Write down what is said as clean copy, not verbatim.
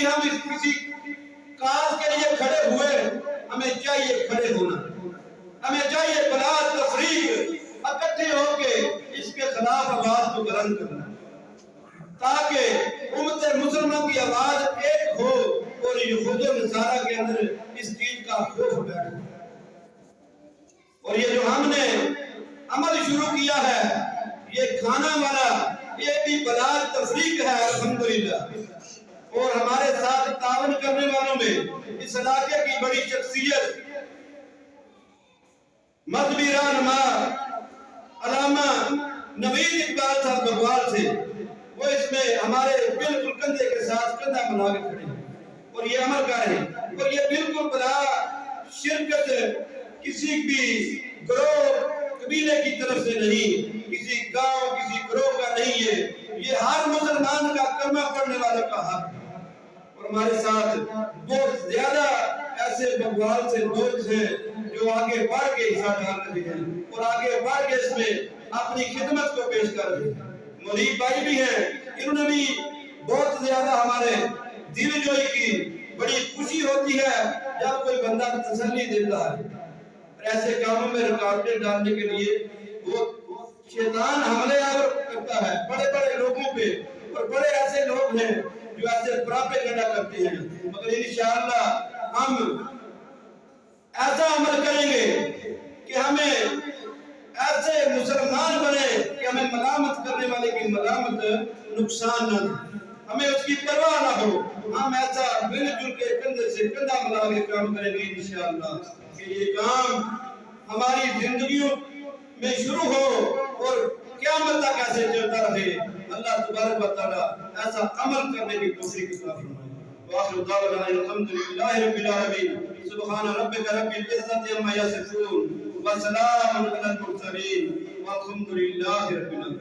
کبھی ہم کسی کاز کے لیے کھڑے ہوئے، ہمیں چاہیے کھڑے ہونا، ہمیں چاہیے بلا تفریق اکٹھے ہو کے اس کے خلاف آواز کو بلند کرنا، تاکہ امت مسلمہ کی آواز ایک ہو اور یہود و نصارہ کے اندر اس چیز کا خوف بیٹھے۔ اور یہ جو ہم نے عمل شروع کیا ہے، یہ کھانا والا، یہ بھی بلا تفریق ہے الحمدللہ۔ اور ہمارے ساتھ تعاون کرنے والوں میں اس علاقے کی بڑی شخصیت مذہبی رہنما علامہ نوید اقبال صاحب بغوال تھے، وہ اس میں ہمارے بالکل کندھے کے ساتھ کندھا ملا کے کھڑے ہیں اور یہ عمل کر رہے ہیں، اور یہ بالکل بلا شرکت کسی بھی گروہ قبیلے کی طرف سے نہیں، کسی گاؤں کسی گروہ کا نہیں ہے، یہ ہر مسلمان کا کلمہ پڑھنے والوں کا حق ہے۔ اور ہمارے ساتھ بہت زیادہ ایسے بغوال سے دوست ہیں جو آگے بڑھ کے حصہ ڈال رہے ہیں اور آگے بڑھ کے اس میں اپنی خدمت کو پیش کر رہے ہیں۔ مولوی بھائی بھی ہیں، انہوں نے بھی بہت زیادہ ہمارے دل جوئی کی، بڑی خوشی ہوتی ہے جب کوئی بندہ تسلی دیتا ہے۔ ایسے کاموں میں رکاوٹیں ڈالنے کے لیے وہ شیطان حملے آور کرتا ہے بڑے بڑے لوگوں پہ، اور بڑے ایسے لوگ ہیں جو ایسے پراپیگنڈا کرتے ہیں، مگر انشاءاللہ ہم ایسا عمل کریں گے کہ ہمیں ایسے مسلمان بنے کہ ہمیں ملامت کرنے والے کی ملامت نقصان نہ دے، ہمیں اس کی پرواہ نہ ہو، ہم ایسا مل جل کے کندھے سے کندھا ملا کے کام کریں گے انشاءاللہ کہ یہ کام ہماری زندگیوں میں شروع ہو اور قیامت تک ایسے چلتا رہے۔ اللہ تبارک و تعالی ایسا عمل کرنے کی توفیق عطا فرمائے۔ وآخر دعوانا الحمدللہ رب العالمین، سبحان ربک رب العزت عما یصفون، وسلام علی المرسلین، والحمدللہ رب العالمین۔